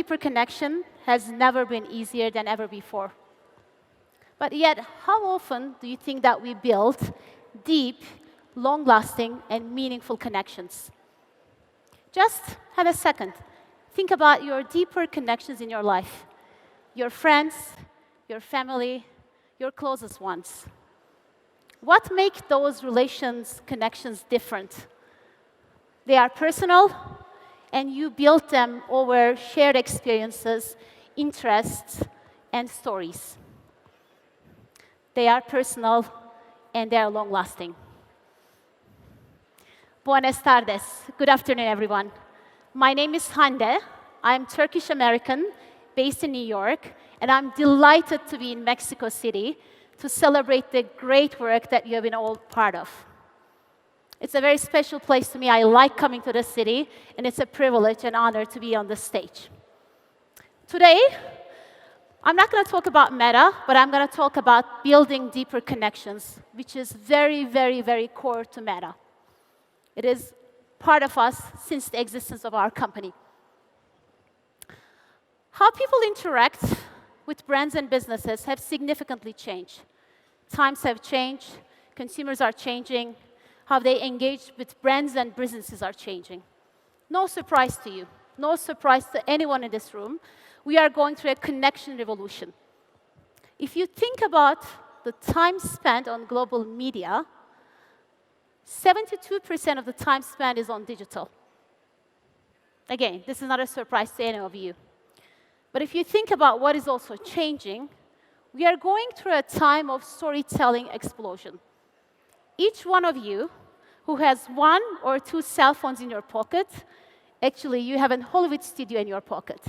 deeper connection has never been easier than ever before. But yet, how often do you think that we build deep, long-lasting, and meaningful connections? Just have a second. Think about your deeper connections in your life. Your friends, your family, your closest ones. What makes those connections different? They are personal, and you build them over shared experiences, interests, and stories. They are personal, and they are long-lasting. Buenas tardes. Good afternoon, everyone. My name is Hande. I'm Turkish-American, based in New York, and I'm delighted to be in Mexico City to celebrate the great work that you have been all part of. It's a very special place to me. I like coming to the city, and it's a privilege and honor to be on this stage. Today, I'm not going to talk about Meta, but I'm going to talk about building deeper connections, which is very, very, very core to Meta. It is part of us since the existence of our company. How people interact with brands and businesses have significantly changed. Times have changed, consumers are changing, how they engage with brands and businesses are changing. No surprise to you, no surprise to anyone in this room. We are going through a connection revolution. If you think about the time spent on global media, 72% of the time spent is on digital. Again, this is not a surprise to any of you. But if you think about what is also changing, we are going through a time of storytelling explosion. Each one of you who has one or two cell phones in your pocket, actually, you have a Hollywood studio in your pocket.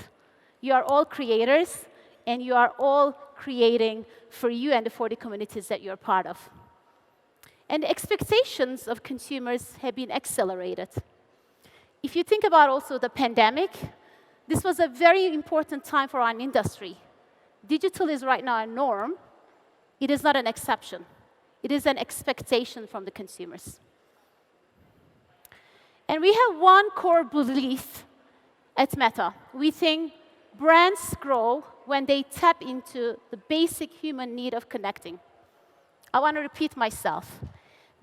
You are all creators, and you are all creating for you and for the communities that you're part of. And the expectations of consumers have been accelerated. If you think about also the pandemic, this was a very important time for our industry. Digital is right now a norm. It is not an exception. It is an expectation from the consumers. And we have one core belief at Meta. We think brands grow when they tap into the basic human need of connecting. I want to repeat myself.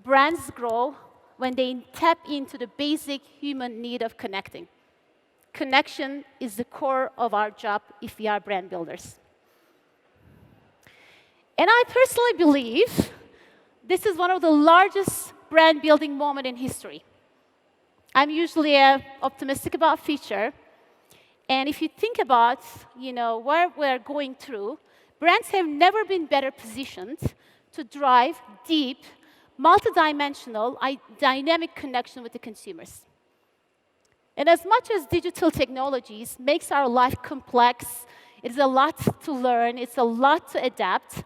Brands grow when they tap into the basic human need of connecting. Connection is the core of our job if we are brand builders. And I personally believe this is one of the largest brand building moments in history. I'm usually optimistic about future. And if you think about where we're going through, brands have never been better positioned to drive deep, multidimensional, dynamic connection with the consumers. And as much as digital technologies makes our life complex, it's a lot to learn, it's a lot to adapt,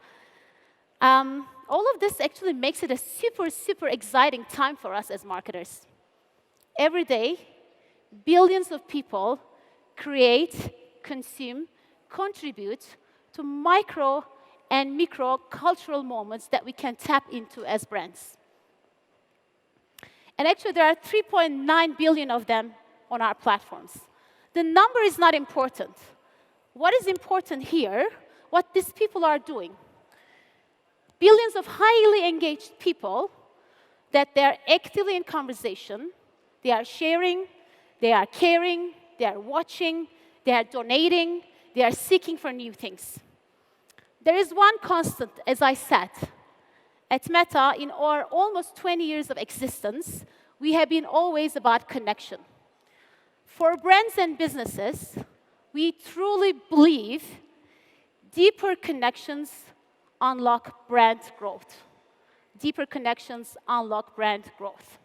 all of this actually makes it a super, super exciting time for us as marketers. Every day, billions of people create, consume, contribute to micro and micro cultural moments that we can tap into as brands. And actually, there are 3.9 billion of them on our platforms. The number is not important. What is important here, what these people are doing. Billions of highly engaged people that they are actively in conversation, they are sharing, they are caring, they are watching, they are donating, they are seeking for new things. There is one constant, as I said. At Meta, in our almost 20 years of existence, we have been always about connection. For brands and businesses, we truly believe deeper connections unlock brand growth. Deeper connections unlock brand growth.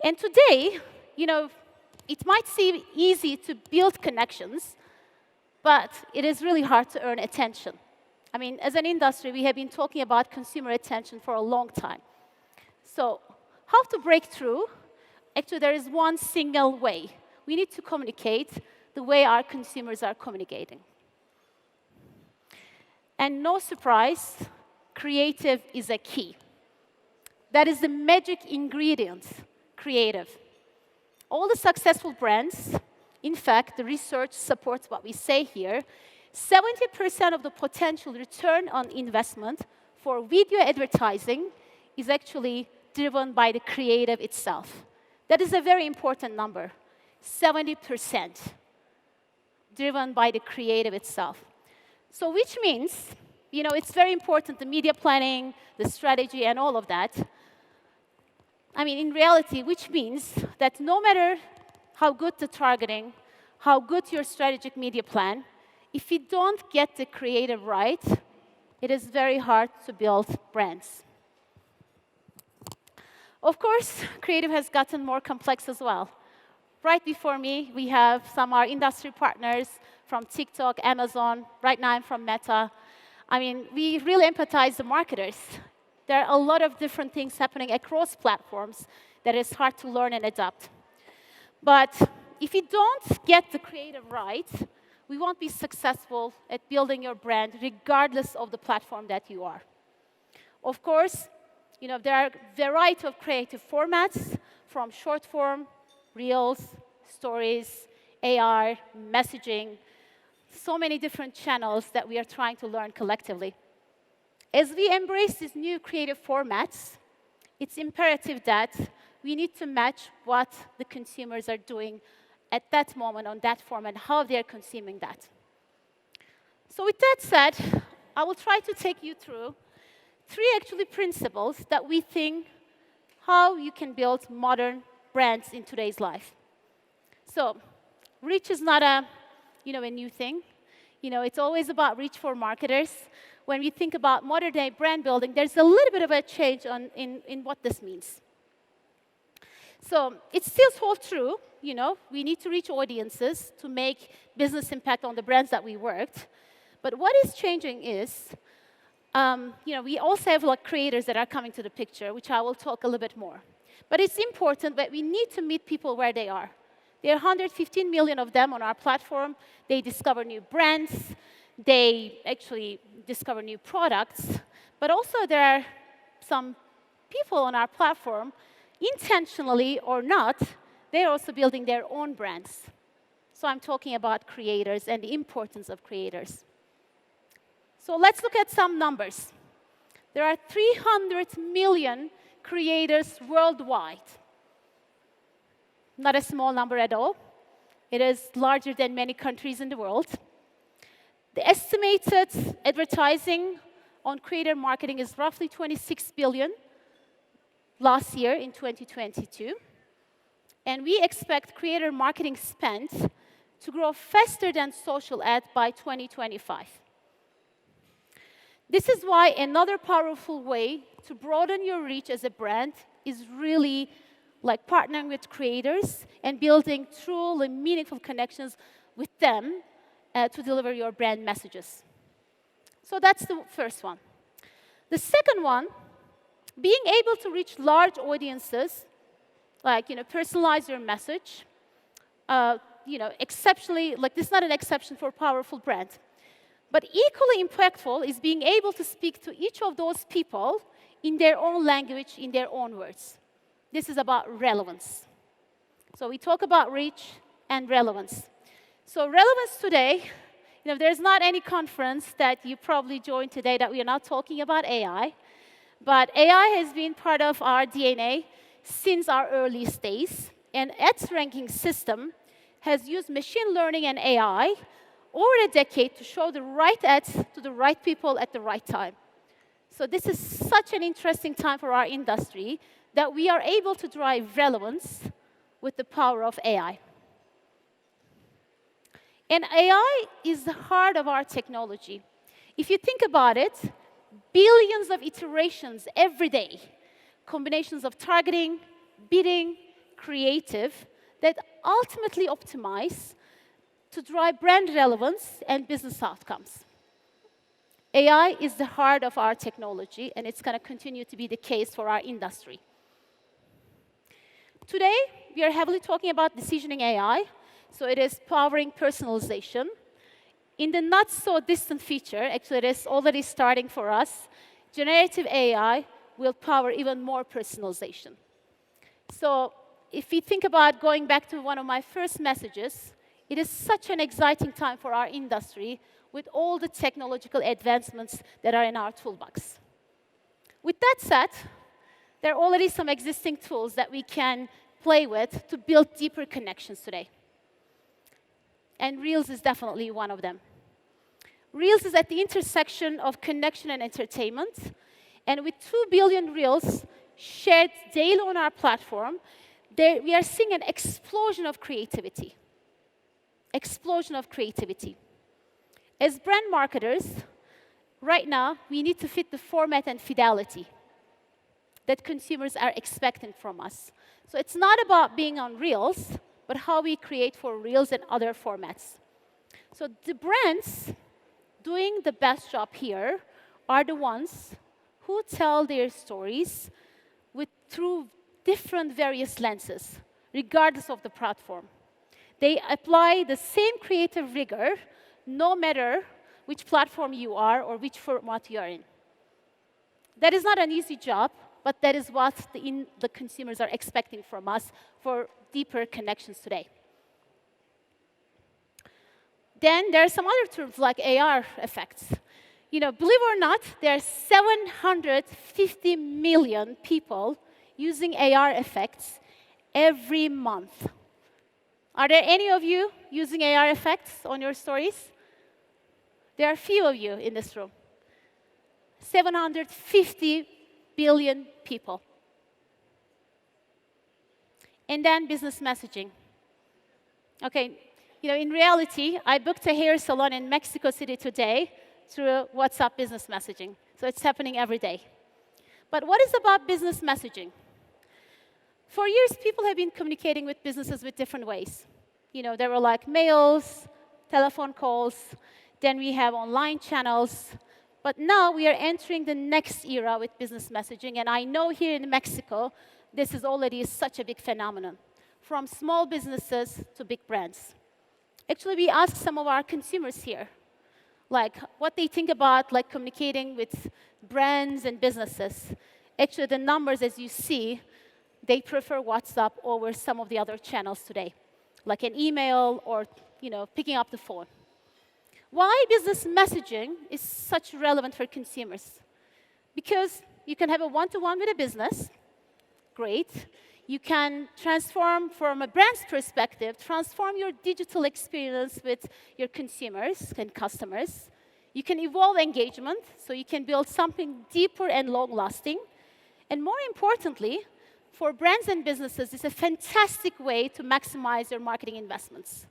And today, it might seem easy to build connections, but it is really hard to earn attention. I mean, as an industry, we have been talking about consumer attention for a long time. So, how to break through? Actually, there is one single way. We need to communicate the way our consumers are communicating. And no surprise, creative is a key. That is the magic ingredient, creative. All the successful brands, In fact, the research supports what we say here. 70% of the potential return on investment for video advertising is actually driven by the creative itself. That is a very important number. 70% driven by the creative itself. So which means, it's very important, the media planning, the strategy, and all of that. I mean, in reality, which means that no matter how good the targeting, how good your strategic media plan, if you don't get the creative right, it is very hard to build brands. Of course, creative has gotten more complex as well. Right before me, we have some of our industry partners from TikTok, Amazon. Right now, I'm from Meta. I mean, we really empathize the marketers. There are a lot of different things happening across platforms that is hard to learn and adapt. But if you don't get the creative right, we won't be successful at building your brand regardless of the platform that you are. Of course, there are a variety of creative formats, from short form, reels, stories, AR, messaging, so many different channels that we are trying to learn collectively. As we embrace these new creative formats, it's imperative that we need to match what the consumers are doing at that moment on that form and how they're consuming that. So with that said, I will try to take you through 3 actually principles that we think how you can build modern brands in today's life. So reach is not a new thing. It's always about reach for marketers. When we think about modern-day brand building, there's a little bit of a change in what this means. So it still holds true. We need to reach audiences to make business impact on the brands that we worked. But what is changing is, we also have creators that are coming to the picture, which I will talk a little bit more. But it's important that we need to meet people where they are. There are 115 million of them on our platform. They discover new brands. They actually discover new products. But also there are some people on our platform, intentionally or not, they're also building their own brands. So I'm talking about creators and the importance of creators. So let's look at some numbers. There are 300 million creators worldwide. Not a small number at all. It is larger than many countries in the world. The estimated advertising on creator marketing is roughly 26 billion last year in 2022. And we expect creator marketing spend to grow faster than social ad by 2025. This is why another powerful way to broaden your reach as a brand is really partnering with creators and building truly meaningful connections with them to deliver your brand messages. So that's the first one. The second one, being able to reach large audiences, personalize your message, exceptionally, this is not an exception for powerful brand. But equally impactful is being able to speak to each of those people in their own language, in their own words. This is about relevance. So we talk about reach and relevance. So relevance today, there's not any conference that you probably joined today that we are not talking about AI. But AI has been part of our DNA since our earliest days. And ads ranking system has used machine learning and AI over a decade to show the right ads to the right people at the right time. So this is such an interesting time for our industry that we are able to drive relevance with the power of AI. And AI is the heart of our technology. If you think about it, billions of iterations every day, combinations of targeting, bidding, creative, that ultimately optimize to drive brand relevance and business outcomes. AI is the heart of our technology, and it's going to continue to be the case for our industry. Today, we are heavily talking about decisioning AI, so it is powering personalization. In the not-so-distant future, actually it is already starting for us, generative AI will power even more personalization. So if we think about going back to one of my first messages, It is such an exciting time for our industry with all the technological advancements that are in our toolbox. With that said, there are already some existing tools that we can play with to build deeper connections today. And Reels is definitely one of them. Reels is at the intersection of connection and entertainment. And with 2 billion Reels shared daily on our platform, we are seeing an explosion of creativity. Explosion of creativity. As brand marketers, right now, we need to fit the format and fidelity that consumers are expecting from us. So it's not about being on Reels, but how we create for Reels and other formats. So the brands doing the best job here are the ones who tell their stories through different various lenses, regardless of the platform. They apply the same creative rigor, no matter which platform you are or which format you are in. That is not an easy job, but that is what the consumers are expecting from us for deeper connections today. Then there are some other terms like AR effects. Believe it or not, there are 750 million people using AR effects every month. Are there any of you using AR effects on your stories? There are a few of you in this room. 750 billion people. And then business messaging. Okay, in reality, I booked a hair salon in Mexico City today through WhatsApp business messaging. So it's happening every day. But what is about business messaging? For years, people have been communicating with businesses with different ways. There were like mails, telephone calls, then we have online channels. But now we are entering the next era with business messaging. And I know here in Mexico, this is already such a big phenomenon, from small businesses to big brands. Actually, we asked some of our consumers here, what they think about communicating with brands and businesses. Actually, the numbers, as you see, they prefer WhatsApp over some of the other channels today, like an email or picking up the phone. Why business messaging is such relevant for consumers? Because you can have a one-to-one with a business, great. You can transform from a brand's perspective, transform your digital experience with your consumers and customers. You can evolve engagement, so you can build something deeper and long-lasting. And more importantly, for brands and businesses, it's a fantastic way to maximize your marketing investments.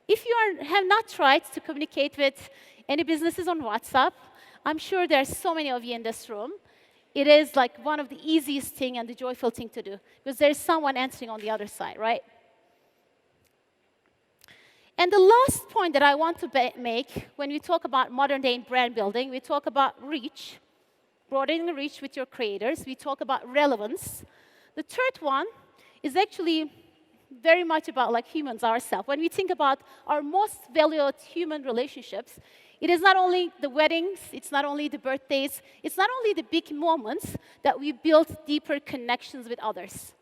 If you have not tried to communicate with any businesses on WhatsApp, I'm sure there are so many of you in this room. It is one of the easiest thing and the joyful thing to do, because there's someone answering on the other side, right? And the last point that I want to make when we talk about modern-day brand building, we talk about reach, broadening reach with your creators. We talk about relevance. The third one is actually very much about humans ourselves. When we think about our most valued human relationships, it is not only the weddings, it's not only the birthdays, it's not only the big moments that we build deeper connections with others.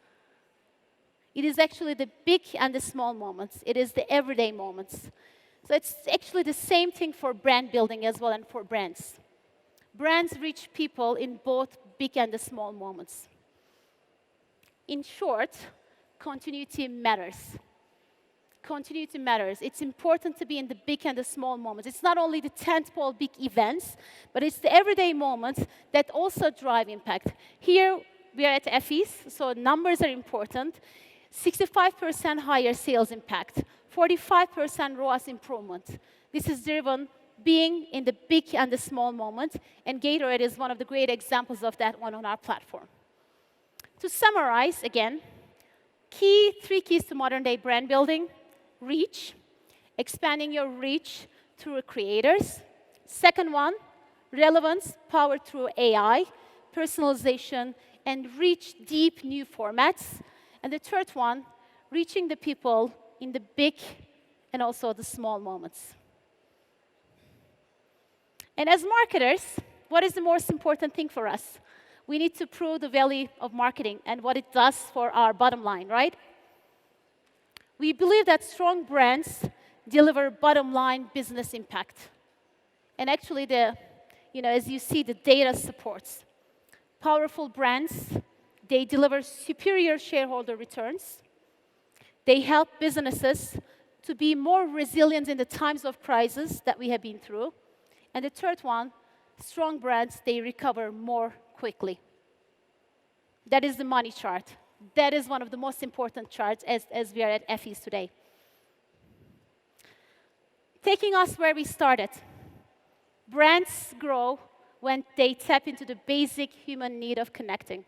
It is actually the big and the small moments. It is the everyday moments. So it's actually the same thing for brand building as well and for brands. Brands reach people in both big and the small moments. In short, continuity matters. Continuity matters. It's important to be in the big and the small moments. It's not only the tentpole big events, but it's the everyday moments that also drive impact. Here, we are at FEs, so numbers are important. 65% higher sales impact, 45% ROAS improvement. This is driven being in the big and the small moments, and Gatorade is one of the great examples of that one on our platform. To summarize, again, three keys to modern-day brand building: reach, expanding your reach through creators. Second one, relevance, powered through AI, personalization, and reach deep new formats. And the third one, reaching the people in the big and also the small moments. And as marketers, what is the most important thing for us? We need to prove the value of marketing and what it does for our bottom line, right? We believe that strong brands deliver bottom-line business impact. And actually, as you see, the data supports. Powerful brands, they deliver superior shareholder returns. They help businesses to be more resilient in the times of crisis that we have been through. And the third one, strong brands, they recover more quickly. That is the money chart. That is one of the most important charts as we are at FEs today. Taking us where we started. Brands grow when they tap into the basic human need of connecting.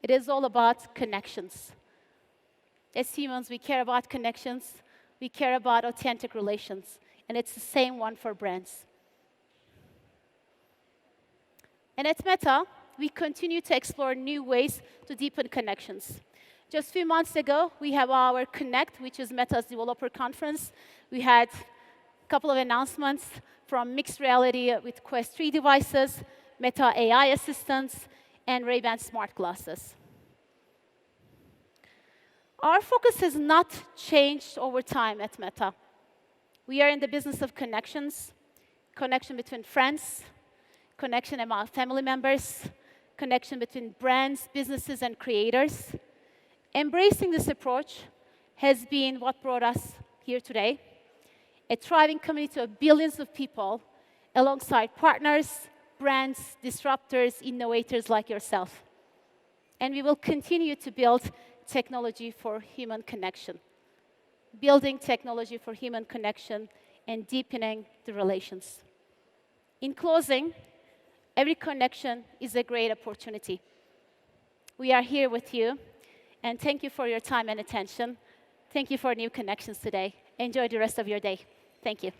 It is all about connections. As humans, we care about connections. We care about authentic relations. And it's the same one for brands. And at Meta, we continue to explore new ways to deepen connections. Just a few months ago, we have our Connect, which is Meta's developer conference. We had a couple of announcements from mixed reality with Quest 3 devices, Meta AI assistants, and Ray-Ban smart glasses. Our focus has not changed over time at Meta. We are in the business of connections, connection between friends, connection among family members, connection between brands, businesses, and creators. Embracing this approach has been what brought us here today, a thriving community of billions of people alongside partners, brands, disruptors, innovators like yourself. And we will continue to build technology for human connection, building technology for human connection and deepening the relations. In closing, every connection is a great opportunity. We are here with you, and thank you for your time and attention. Thank you for new connections today. Enjoy the rest of your day. Thank you.